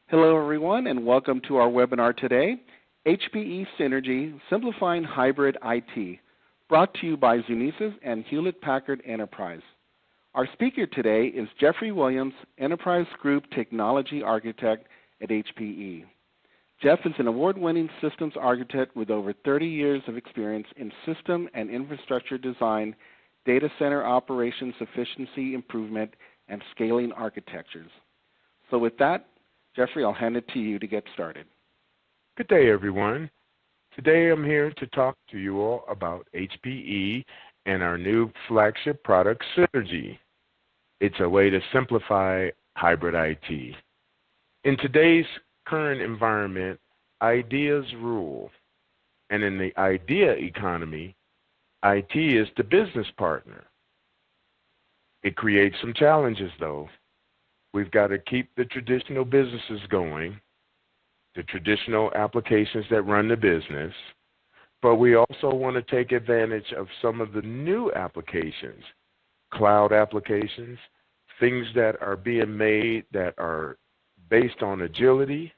Hello everyone and welcome to our webinar today, HPE Synergy Simplifying Hybrid IT, brought to you by Zunisys and Hewlett-Packard Enterprise. Our speaker today is Jeffrey Williams, Enterprise Group Technology Architect at HPE. Jeff is an award-winning systems architect with over 30 years of experience in system and infrastructure design, data center operations efficiency improvement, and scaling architectures. So with that, Jeffrey, I'll hand it to you to get started. Good day, everyone. Today I'm here to talk to you all about HPE and our new flagship product, Synergy. It's a way to simplify hybrid IT. In today's current environment, ideas rule. And in the idea economy, IT is the business partner. It creates some challenges, though. We've got to keep the traditional businesses going, the traditional applications that run the business, but we also want to take advantage of some of the new applications, cloud applications, things that are being made that are based on agility,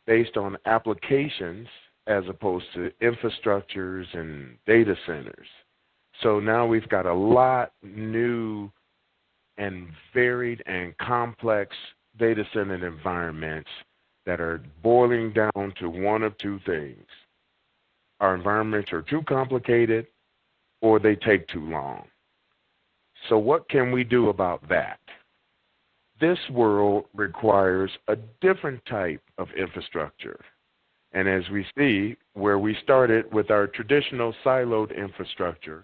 based on applications, as opposed to infrastructures and data centers. So now we've got a lot new and varied and complex data center environments that are boiling down to one of two things. Our environments are too complicated or they take too long. So what can we do about that? This world requires a different type of infrastructure. And as we see, where we started with our traditional siloed infrastructure,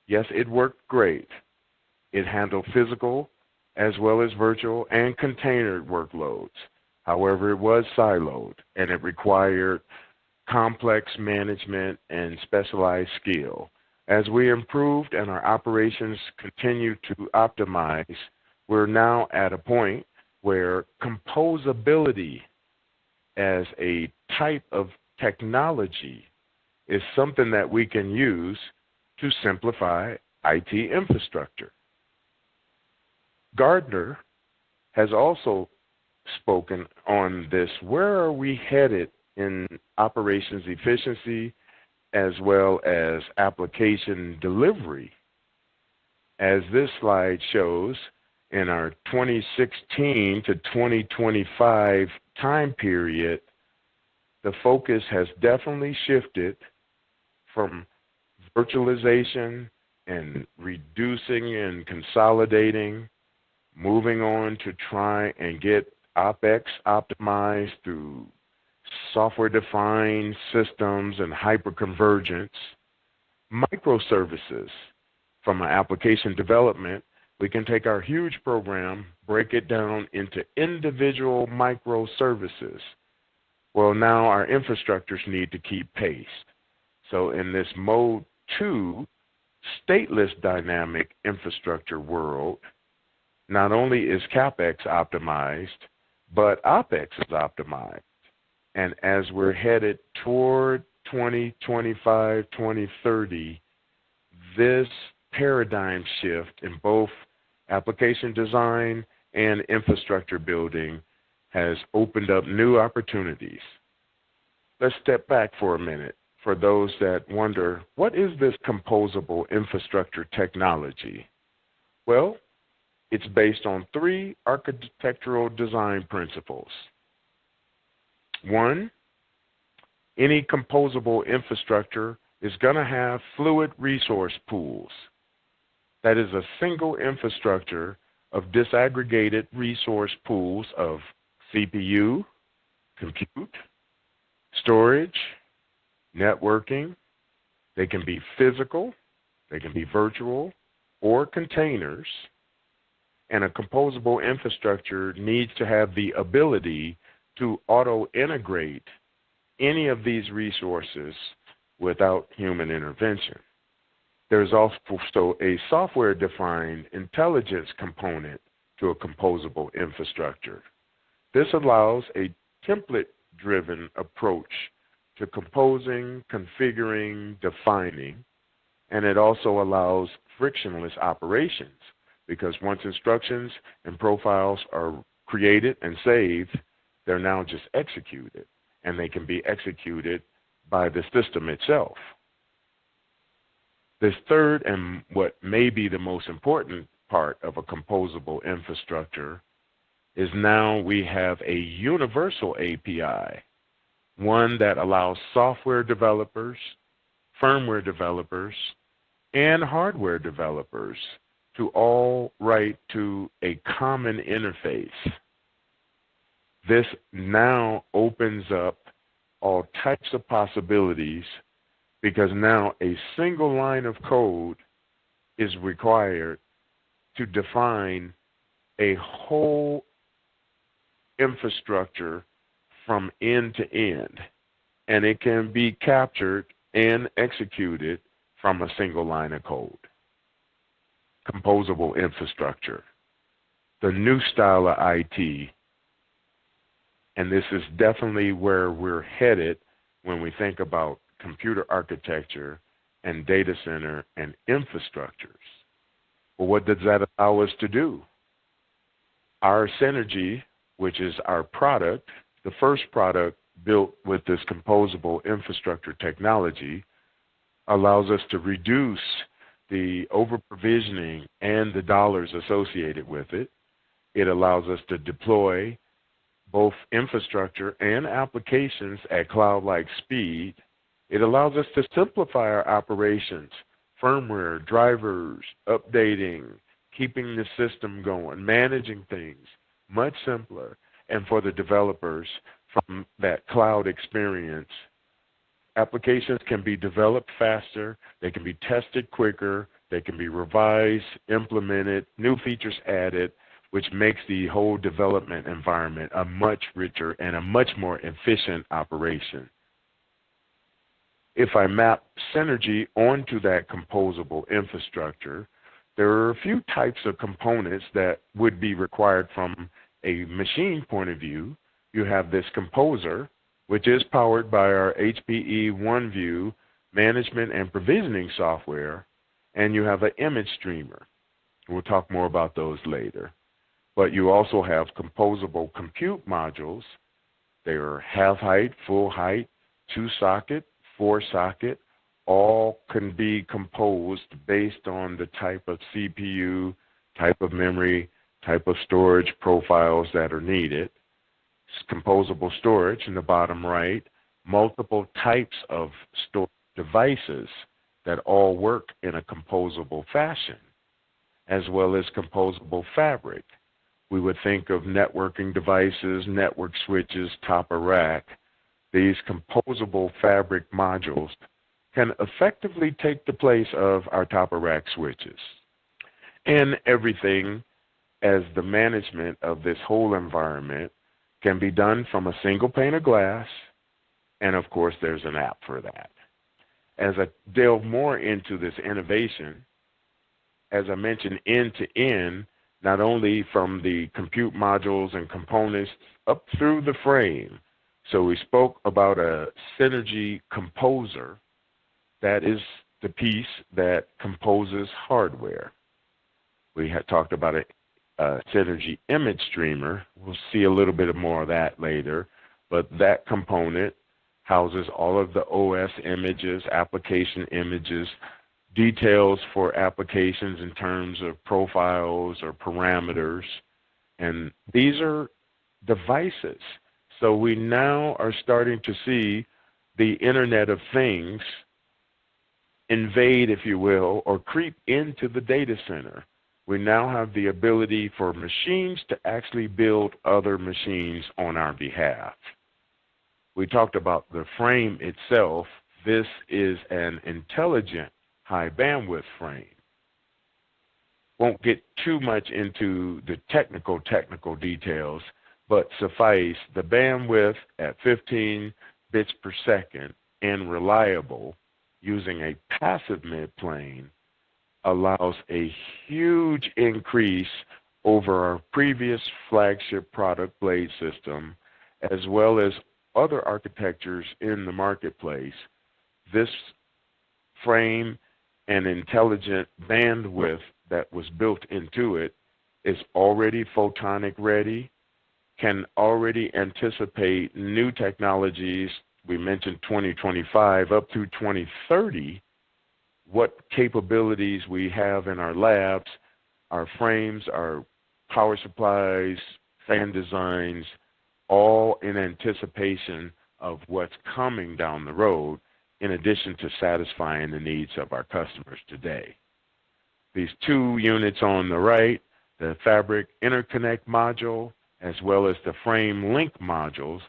yes, it worked great. It handled physical as well as virtual and container workloads. However, it was siloed and it required complex management and specialized skill. As we improved and our operations continue to optimize, we're now at a point where composability as a type of technology is something that we can use to simplify IT infrastructure. Gardner has also spoken on this. Where are we headed in operations efficiency as well as application delivery? As this slide shows, in our 2016 to 2025 time period, the focus has definitely shifted from virtualization and reducing and consolidating, moving on to try and get OpEx optimized through software-defined systems and hyperconvergence, microservices. From an application development, we can take our huge program, break it down into individual microservices. Well, now our infrastructures need to keep pace. So in this mode 2, stateless dynamic infrastructure world, not only is CapEx optimized, but OpEx is optimized. And as we're headed toward 2025, 2030, this paradigm shift in both application design and infrastructure building has opened up new opportunities. Let's step back for a minute for those that wonder, what is this composable infrastructure technology? Well, it's based on 3 architectural design principles. 1, any composable infrastructure is going to have fluid resource pools. That is a single infrastructure of disaggregated resource pools of CPU, compute, storage, networking. They can be physical, they can be virtual, or containers. And a composable infrastructure needs to have the ability to auto-integrate any of these resources without human intervention. There's also a software-defined intelligence component to a composable infrastructure. This allows a template-driven approach to composing, configuring, defining, and it also allows frictionless operations, because once instructions and profiles are created and saved, They're now just executed, and they can be executed by the system itself. This third, and what may be the most important part of a composable infrastructure, is now we have a universal API, one that allows software developers, firmware developers, and hardware developers to all write to a common interface. This now opens up all types of possibilities, because now a single line of code is required to define a whole infrastructure from end to end, and it can be captured and executed from a single line of code. Composable infrastructure, the new style of IT, and this is definitely where we're headed when we think about computer architecture and data center and infrastructures. Well, what does that allow us to do? Our Synergy, which is our product, the first product built with this composable infrastructure technology, allows us to reduce the over-provisioning and the dollars associated with it. It allows us to deploy both infrastructure and applications at cloud-like speed. It allows us to simplify our operations, firmware, drivers, updating, keeping the system going, managing things much simpler. And for the developers, from that cloud experience, applications can be developed faster, they can be tested quicker, they can be revised, implemented, new features added, which makes the whole development environment a much richer and a much more efficient operation. If I map Synergy onto that composable infrastructure, there are a few types of components that would be required from a machine point of view. You have this composer, which is powered by our HPE OneView management and provisioning software, and you have an image streamer. We'll talk more about those later. But you also have composable compute modules. They are half height, full height, 2-socket, 4-socket. All can be composed based on the type of CPU, type of memory, type of storage profiles that are needed. Composable storage in the bottom right, multiple types of storage devices that all work in a composable fashion, as well as composable fabric. We would think of networking devices, network switches, top of rack. These composable fabric modules can effectively take the place of our top of rack switches. And everything as the management of this whole environment can be done from a single pane of glass, and of course there's an app for that. As I delve more into this innovation, as I mentioned, end to end, not only from the compute modules and components up through the frame. So we spoke about a Synergy composer. That is the piece that composes hardware. We had talked about a Synergy image streamer. We'll see a little bit more of that later, but that component houses all of the OS images, application images, details for applications in terms of profiles or parameters, and these are devices. So we now are starting to see the Internet of Things invade, if you will, or creep into the data center. We now have the ability for machines to actually build other machines on our behalf. We talked about the frame itself. This is an intelligent high bandwidth frame. Won't get too much into the technical details, but suffice the bandwidth at 15 bits per second and reliable using a passive midplane allows a huge increase over our previous flagship product blade system, as well as other architectures in the marketplace. This frame and intelligent bandwidth that was built into it is already photonic ready, can already anticipate new technologies. We mentioned 2025 up through 2030, what capabilities we have in our labs, our frames, our power supplies, fan designs, all in anticipation of what's coming down the road, in addition to satisfying the needs of our customers today. These two units on the right, the fabric interconnect module, as well as the frame link modules,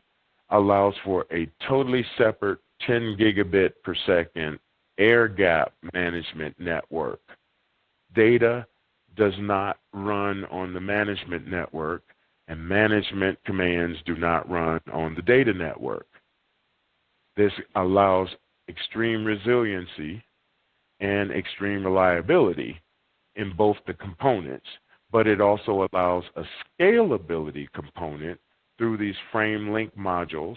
allows for a totally separate 10 gigabit per second air gap management network. Data does not run on the management network, and management commands do not run on the data network. This allows extreme resiliency and extreme reliability in both the components, but it also allows a scalability component through these frame link modules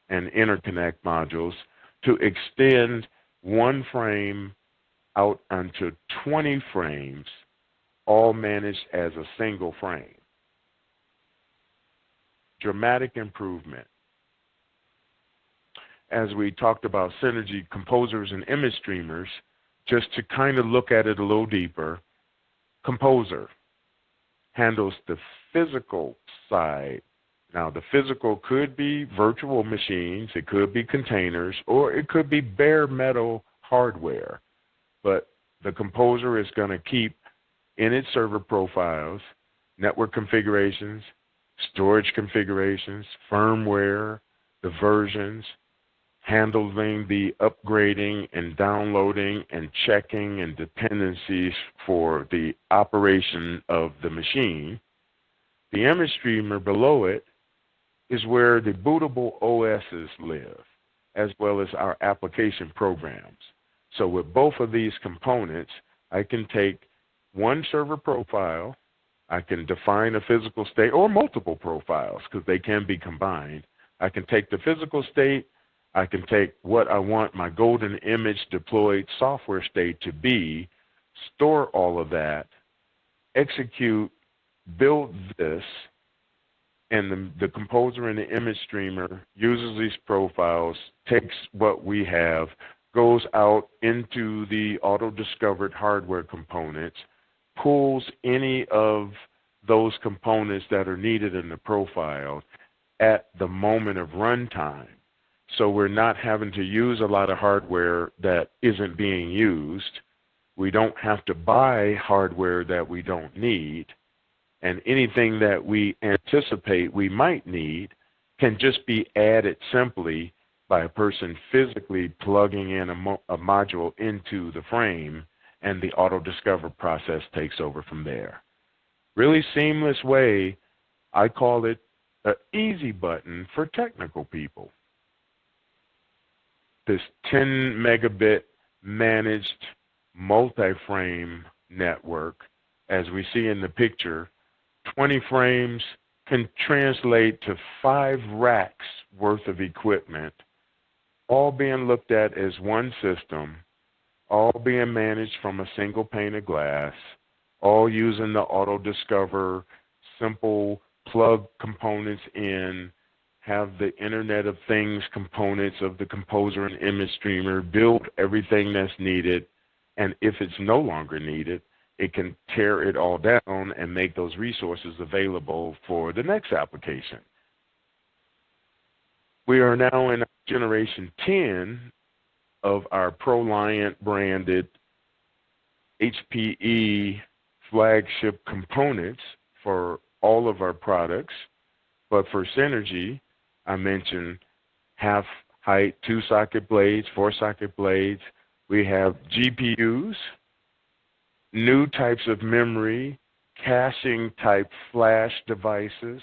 and interconnect modules to extend one frame out onto 20 frames, all managed as a single frame. Dramatic improvement. As we talked about synergy composers and image streamers, just to kind of look at it a little deeper, Composer handles the physical side. Now, the physical could be virtual machines, it could be containers, or it could be bare metal hardware. But the Composer is going to keep in its server profiles, network configurations, storage configurations, firmware, the versions, handling the upgrading and downloading and checking and dependencies for the operation of the machine. The image streamer below it is where the bootable OSs live, as well as our application programs. So with both of these components, I can take one server profile, I can define a physical state, or multiple profiles, because they can be combined. I can take the physical state, I can take what I want my golden image deployed software state to be, store all of that, execute, build this, and the Composer and the image streamer uses these profiles, takes what we have, goes out into the auto-discovered hardware components, pulls any of those components that are needed in the profile at the moment of runtime. So we're not having to use a lot of hardware that isn't being used. We don't have to buy hardware that we don't need. And anything that we anticipate we might need can just be added simply by a person physically plugging in a module into the frame, and the auto-discover process takes over from there. Really seamless way. I call it an easy button for technical people. This 10 megabit managed multi-frame network, as we see in the picture, 20 frames can translate to 5 racks worth of equipment, all being looked at as one system, all being managed from a single pane of glass, all using the auto-discover, simple plug components in, have the Internet of Things components of the Composer and image streamer, build everything that's needed, and if it's no longer needed, it can tear it all down and make those resources available for the next application. We are now in generation 10 of our ProLiant branded HPE flagship components for all of our products. But for Synergy, I mentioned half height 2-socket blades, 4-socket blades. We have GPUs, new types of memory, caching type flash devices.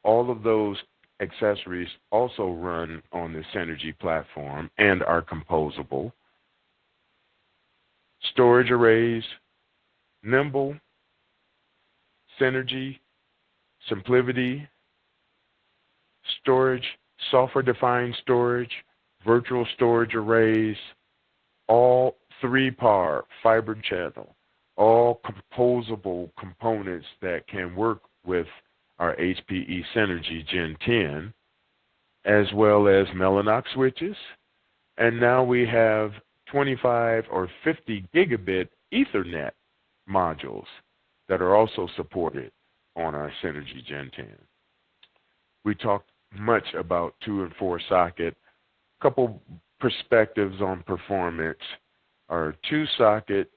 All of those accessories also run on the Synergy platform and are composable. Storage arrays, Nimble, Synergy, SimpliVity, storage, software-defined storage, virtual storage arrays, all 3-PAR fiber channel, all composable components that can work with our HPE Synergy Gen 10, as well as Mellanox switches. And now we have 25 or 50 gigabit Ethernet modules that are also supported on our Synergy Gen 10. We talked much about 2 and 4 socket. Couple perspectives on performance. Our 2-socket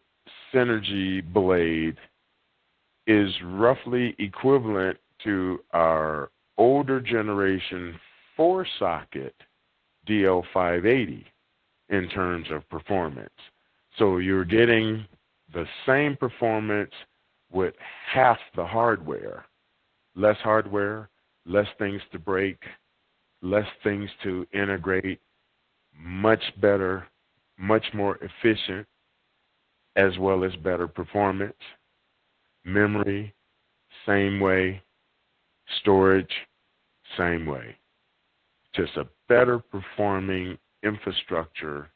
Synergy blade is roughly equivalent to our older generation 4-socket DL580 in terms of performance. So you're getting the same performance with half the hardware. Less hardware, less things to break, less things to integrate, much better, much more efficient, as well as better performance. Memory, same way. Storage, same way. Just a better performing infrastructure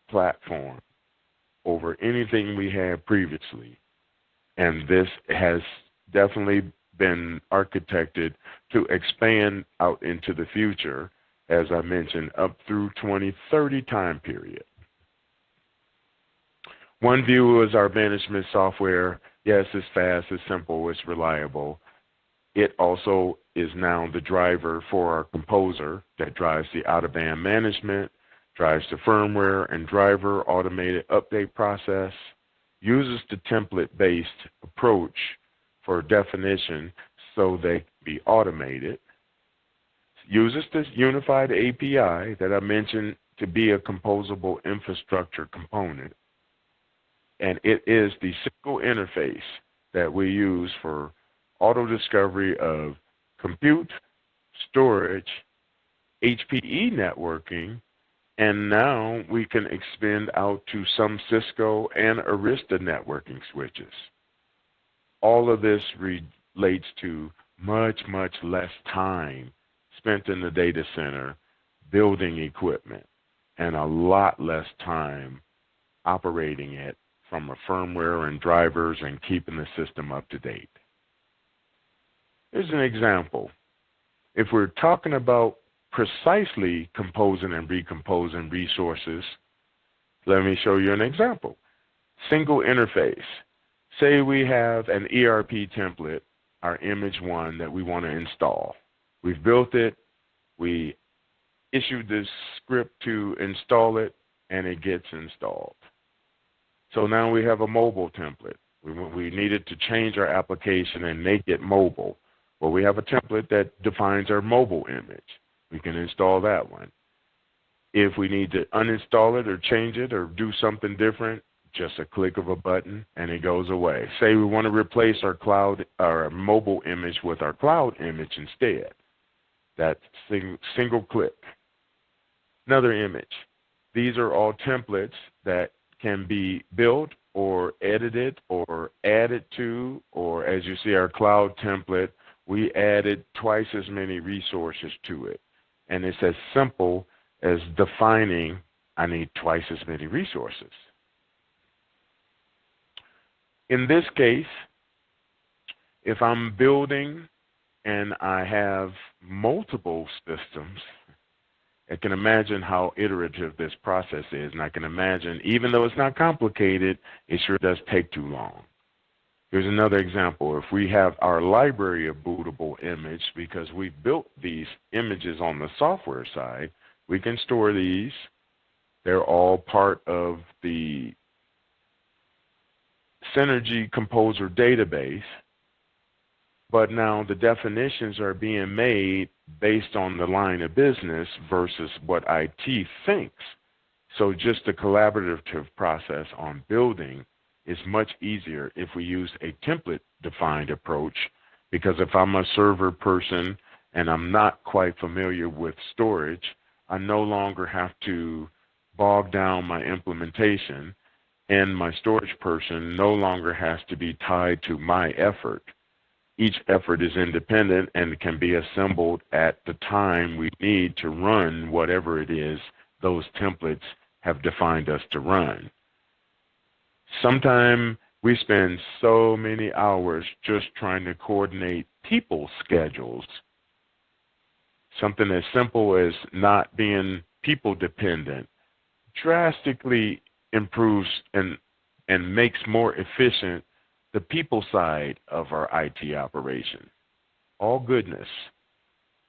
platform over anything we had previously. And this has definitely been architected to expand out into the future, as I mentioned, up through 2030 time period. OneView is our management software. Yes, it's fast, it's simple, it's reliable. It also is now the driver for our Composer that drives the out-of-band management, drives the firmware and driver automated update process, uses the template-based approach for definition so they can be automated, uses this unified API that I mentioned to be a composable infrastructure component, and it is the single interface that we use for auto discovery of compute, storage, HPE networking, and now we can expand out to some Cisco and Arista networking switches. All of this relates to much, much less time spent in the data center building equipment and a lot less time operating it from a firmware and drivers and keeping the system up to date. Here's an example. If we're talking about precisely composing and recomposing resources, let me show you an example. Single interface. Say we have an ERP template, our image one that we want to install. We've built it, we issued this script to install it, and it gets installed. So now we have a mobile template. We needed to change our application and make it mobile. Well, we have a template that defines our mobile image. We can install that one. If we need to uninstall it or change it or do something different, just a click of a button and it goes away. Say we want to replace our mobile image with our cloud image instead. That's single click. Another image. These are all templates that can be built or edited or added to, or as you see our cloud template, we added twice as many resources to it. And it's as simple as defining, I need twice as many resources. In this case, if I'm building and I have multiple systems, I can imagine how iterative this process is, and I can imagine, even though it's not complicated, it sure does take too long. Here's another example. If we have our library of bootable image, because we built these images on the software side, we can store these. They're all part of the Synergy Composer database, but now the definitions are being made based on the line of business versus what IT thinks. So just the collaborative process on building is much easier if we use a template-defined approach, because if I'm a server person and I'm not quite familiar with storage, I no longer have to bog down my implementation, and my storage person no longer has to be tied to my effort. Each effort is independent and can be assembled at the time we need to run whatever it is those templates have defined us to run. Sometime We spend so many hours just trying to coordinate people's schedules. Something as simple as not being people dependent drastically improves and makes more efficient the people side of our IT operation. All goodness.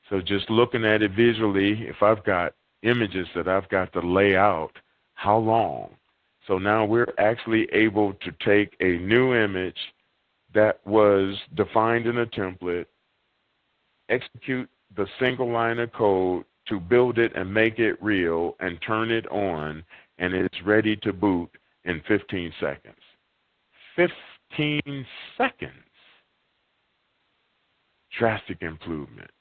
So just looking at it visually, if I've got images that I've got to lay out, how long? So now we're actually able to take a new image that was defined in a template, execute the single line of code to build it and make it real and turn it on, and it's ready to boot in 15 seconds. 15 seconds. Drastic improvement.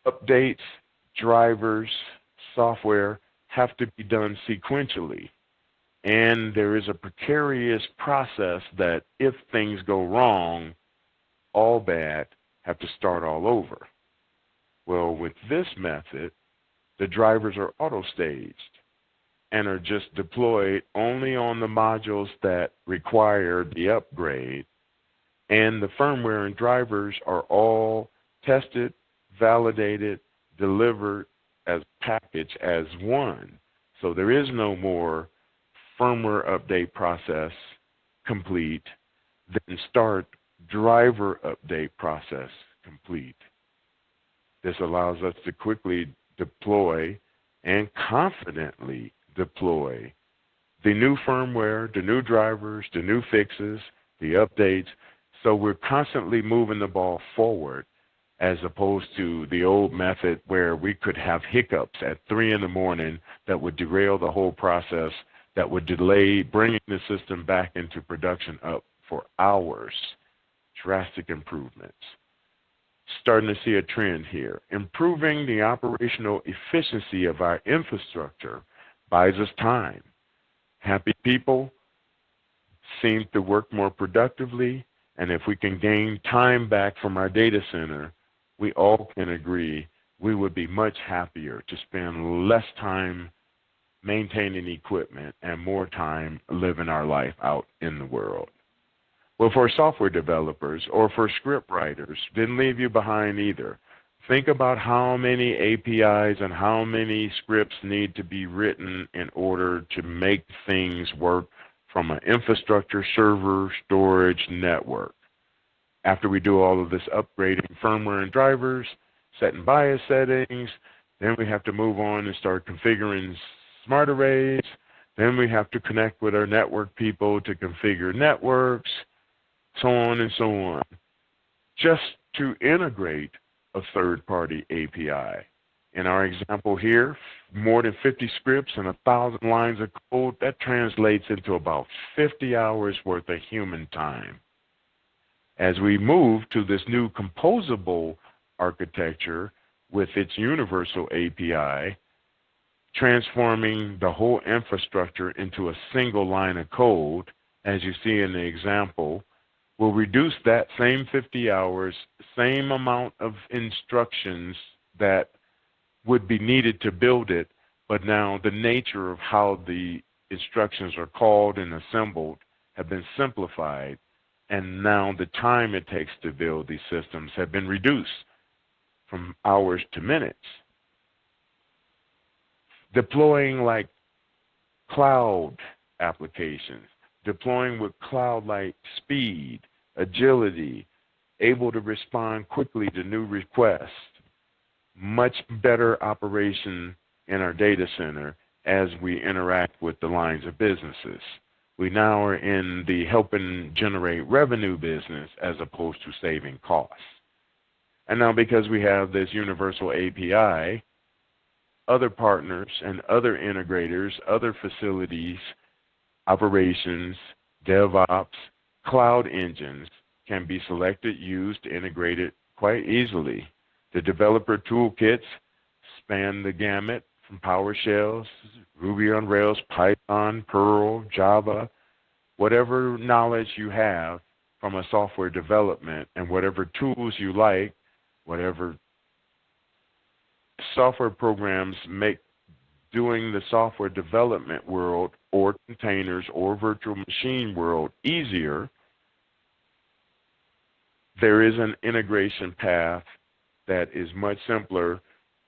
Updates, drivers, software have to be done sequentially. And there is a precarious process that if things go wrong, all bad, have to start all over. Well, with this method, the drivers are auto-staged and are just deployed only on the modules that require the upgrade. And the firmware and drivers are all tested, validated, delivered as a package as one. So there is no more firmware update process complete, then start driver update process complete. This allows us to quickly deploy and confidently deploy the new firmware, the new drivers, the new fixes, the updates. So we're constantly moving the ball forward as opposed to the old method where we could have hiccups at 3 in the morning that would derail the whole process, that would delay bringing the system back into production up for hours. Drastic improvements. Starting to see a trend here. Improving the operational efficiency of our infrastructure buys us time. Happy people seem to work more productively, and if we can gain time back from our data center, we all can agree we would be much happier to spend less time maintaining equipment and more time living our life out in the world. Well, for software developers or for script writers, didn't leave you behind either. Think about how many APIs and how many scripts need to be written in order to make things work from an infrastructure, server, storage, network. After we do all of this upgrading firmware and drivers, setting BIOS settings, then we have to move on and start configuring smart arrays. Then we have to connect with our network people to configure networks, so on and so on, just to integrate a third-party API. In our example here, more than 50 scripts and 1,000 lines of code, that translates into about 50 hours worth of human time. As we move to this new composable architecture with its universal API, transforming the whole infrastructure into a single line of code, as you see in the example, will reduce that same 50 hours, same amount of instructions that would be needed to build it, but now the nature of how the instructions are called and assembled have been simplified, and now the time it takes to build these systems have been reduced from hours to minutes. Deploying like cloud applications, deploying with cloud-like speed, agility, able to respond quickly to new requests, much better operation in our data center as we interact with the lines of businesses. We now are in the helping generate revenue business as opposed to saving costs. And now because we have this universal API, other partners and other integrators, other facilities, operations, DevOps, cloud engines can be selected, used, integrated quite easily. The developer toolkits span the gamut from PowerShells, Ruby on Rails, Python, Perl, Java, whatever knowledge you have from a software development and whatever tools you like, whatever software programs doing the software development world or containers or virtual machine world easier, there is an integration path that is much simpler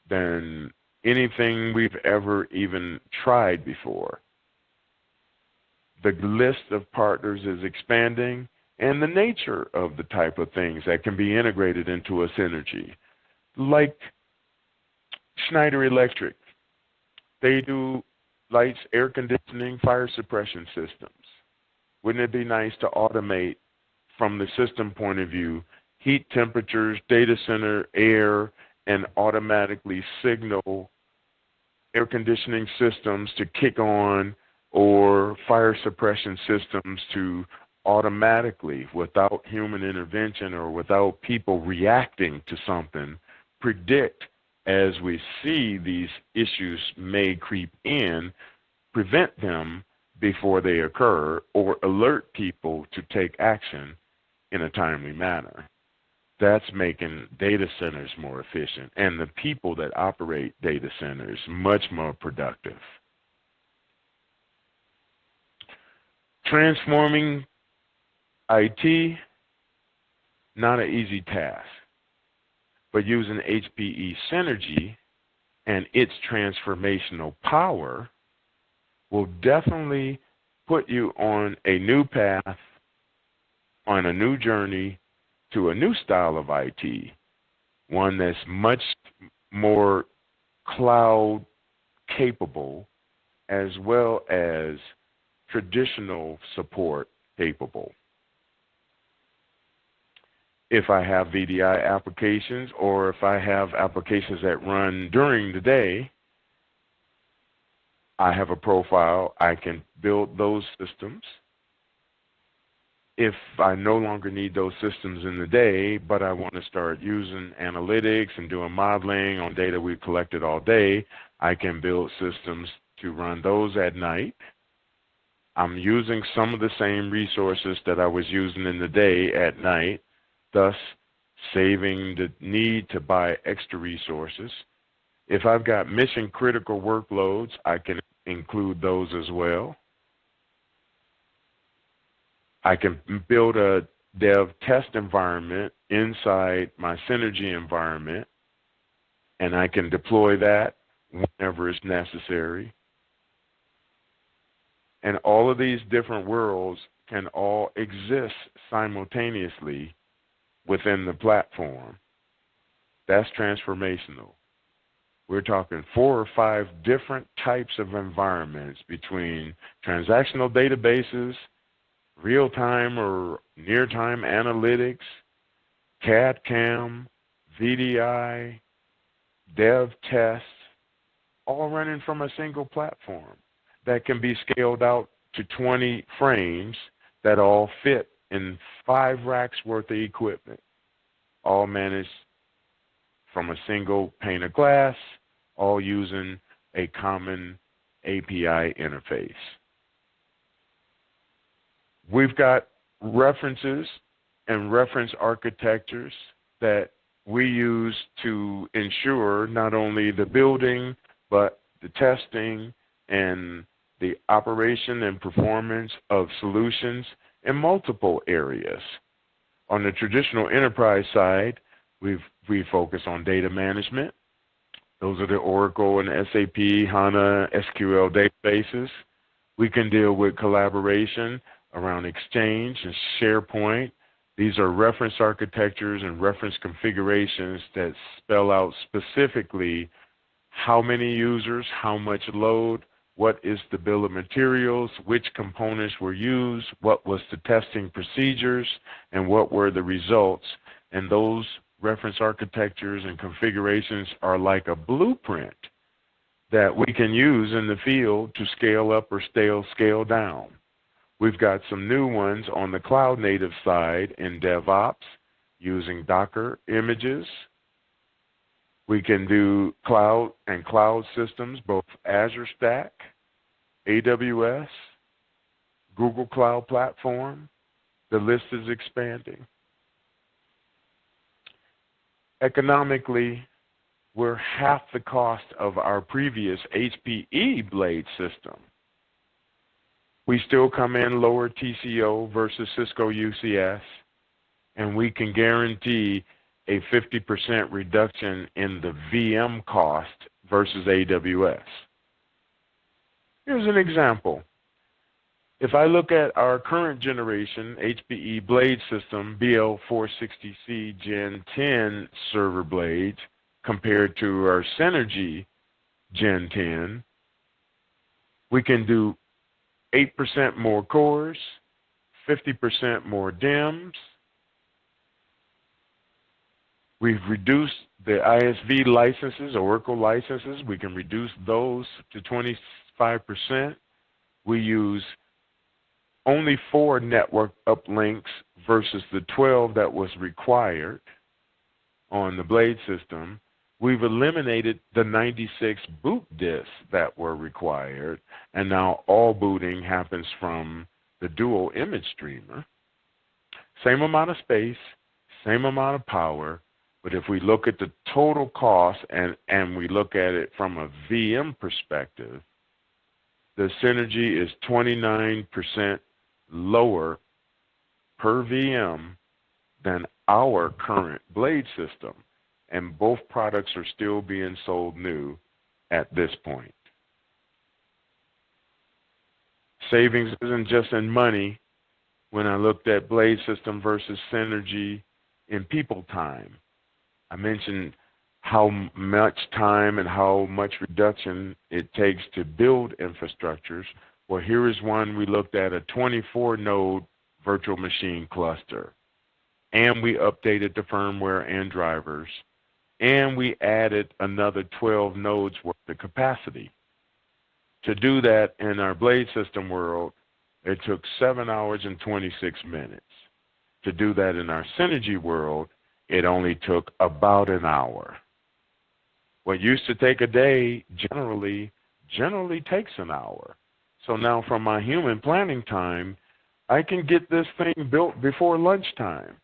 than anything we've ever even tried before. The list of partners is expanding, and the nature of the type of things that can be integrated into a synergy. Like Schneider Electric, they do lights, air conditioning, fire suppression systems. Wouldn't it be nice to automate from the system point of view, heat temperatures, data center air, and automatically signal air conditioning systems to kick on or fire suppression systems to automatically, without human intervention or without people reacting to something, predict as we see these issues may creep in, prevent them before they occur, or alert people to take action in a timely manner. That's making data centers more efficient and the people that operate data centers much more productive. Transforming IT, not an easy task, but using HPE Synergy and its transformational power will definitely put you on a new path, on a new journey to a new style of IT, one that's much more cloud capable as well as traditional support capable. If I have VDI applications or if I have applications that run during the day, I have a profile, I can build those systems. If I no longer need those systems in the day, but I want to start using analytics and doing modeling on data we've collected all day, I can build systems to run those at night. I'm using some of the same resources that I was using in the day at night, thus saving the need to buy extra resources. If I've got mission critical workloads, I can include those as well. I can build a dev test environment inside my Synergy environment, and I can deploy that whenever it's necessary. And all of these different worlds can all exist simultaneously within the platform. That's transformational. We're talking 4 or 5 different types of environments between transactional databases, real-time or near-time analytics, CAD/CAM, VDI, dev tests, all running from a single platform that can be scaled out to 20 frames that all fit in 5 racks worth of equipment, all managed from a single pane of glass, all using a common API interface. We've got references and reference architectures that we use to ensure not only the building, but the testing and the operation and performance of solutions in multiple areas. On the traditional enterprise side, we focus on data management. Those are the Oracle and SAP, HANA, SQL databases. We can deal with collaboration around Exchange and SharePoint. These are reference architectures and reference configurations that spell out specifically how many users, how much load, what is the bill of materials, which components were used, what was the testing procedures, and what were the results. And those reference architectures and configurations are like a blueprint that we can use in the field to scale up or scale down. We've got some new ones on the cloud native side in DevOps using Docker images. We can do cloud and cloud systems, both Azure Stack, AWS, Google Cloud Platform. The list is expanding. Economically, we're half the cost of our previous HPE blade system. We still come in lower TCO versus Cisco UCS, and we can guarantee a 50% reduction in the VM cost versus AWS. Here's an example. If I look at our current generation HPE blade system, BL460C Gen 10 server blades, compared to our Synergy Gen 10, we can do 8% more cores, 50% more DIMMs. We've reduced the ISV licenses, Oracle licenses. We can reduce those to 25%. We use only 4 network uplinks versus the 12 that was required on the blade system. We've eliminated the 96 boot disks that were required, and now all booting happens from the dual image streamer. Same amount of space, same amount of power, but if we look at the total cost and we look at it from a VM perspective, the Synergy is 29% lower per VM than our current blade system. And both products are still being sold new at this point. Savings isn't just in money. When I looked at blade system versus Synergy in people time, I mentioned how much time and how much reduction it takes to build infrastructures. Well, here is one we looked at, a 24-node virtual machine cluster. And we updated the firmware and drivers. And we added another 12 nodes worth of capacity. To do that in our blade system world, it took 7 hours and 26 minutes. To do that in our Synergy world, it only took about an hour. What used to take a day generally takes an hour. So now from my human planning time, I can get this thing built before lunchtime.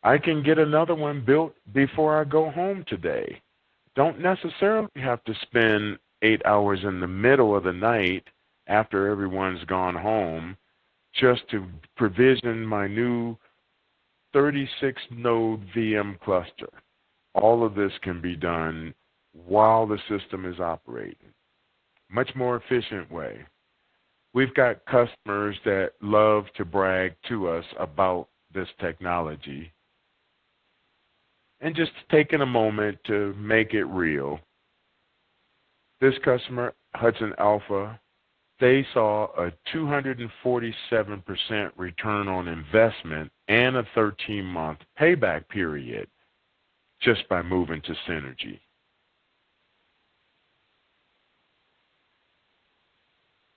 I can get another one built before I go home today. Don't necessarily have to spend 8 hours in the middle of the night after everyone's gone home just to provision my new 36-node VM cluster. All of this can be done while the system is operating. Much more efficient way. We've got customers that love to brag to us about this technology. And just taking a moment to make it real. This customer, Hudson Alpha, they saw a 247% return on investment and a 13-month payback period just by moving to Synergy.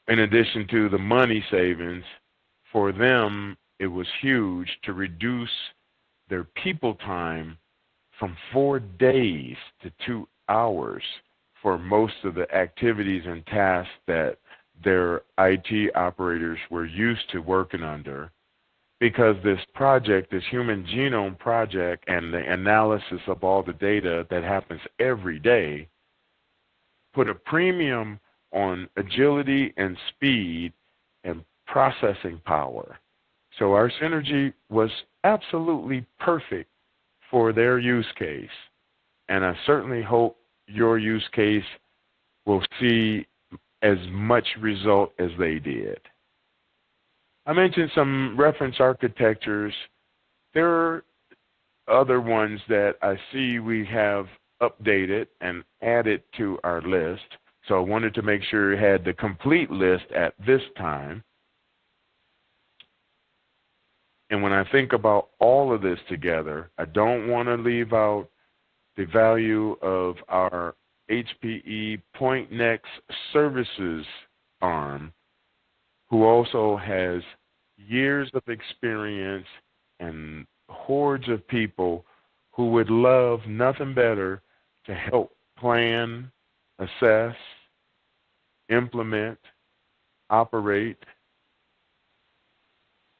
In addition to the money savings, for them, it was huge to reduce their people time from 4 days to 2 hours for most of the activities and tasks that their IT operators were used to working under, because this project, this human genome project, and the analysis of all the data that happens every day, put a premium on agility and speed and processing power. So our Synergy was absolutely perfect for their use case. And I certainly hope your use case will see as much result as they did. I mentioned some reference architectures. There are other ones that I see we have updated and added to our list. So I wanted to make sure you had the complete list at this time. And when I think about all of this together, I don't want to leave out the value of our HPE PointNext services arm, who also has years of experience and hordes of people who would love nothing better to help plan, assess, implement, operate,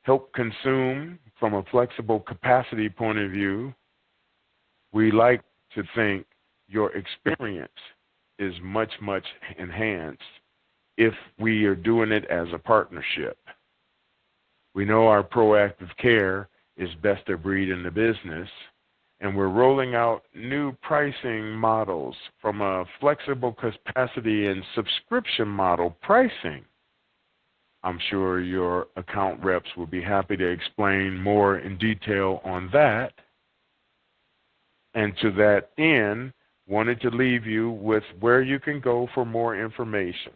help consume from a flexible capacity point of view. We like to think your experience is much, much enhanced if we are doing it as a partnership. We know our proactive care is best of breed in the business, and we're rolling out new pricing models from a flexible capacity and subscription model pricing. I'm sure your account reps will be happy to explain more in detail on that. And to that end, wanted to leave you with where you can go for more information.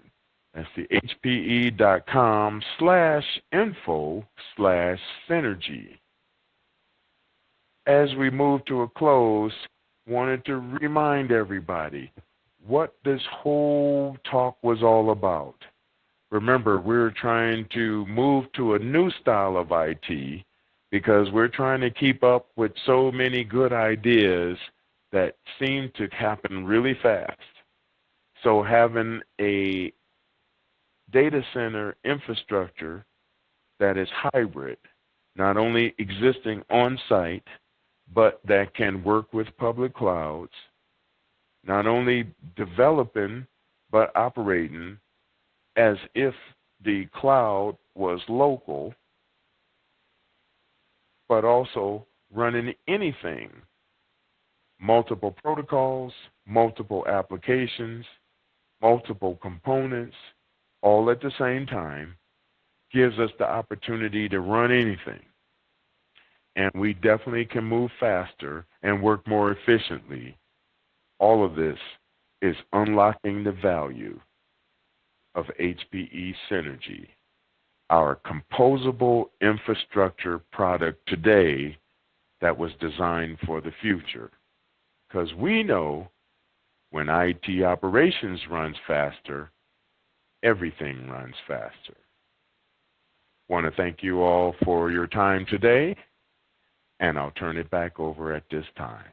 That's the hpe.com/info/synergy. As we move to a close, wanted to remind everybody what this whole talk was all about. Remember, we're trying to move to a new style of IT because we're trying to keep up with so many good ideas that seem to happen really fast. So having a data center infrastructure that is hybrid, not only existing on-site, but that can work with public clouds, not only developing, but operating as if the cloud was local, but also running anything, multiple protocols, multiple applications, multiple components, all at the same time, gives us the opportunity to run anything. And we definitely can move faster and work more efficiently. All of this is unlocking the value of HPE Synergy, our composable infrastructure product today that was designed for the future. Because we know when IT operations runs faster, everything runs faster. Want to thank you all for your time today, and I'll turn it back over at this time.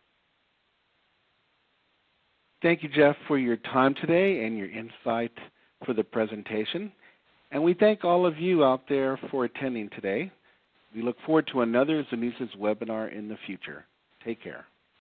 Thank you, Jeff, for your time today and your insight for the presentation. And we thank all of you out there for attending today. We look forward to another Zunisys webinar in the future. Take care.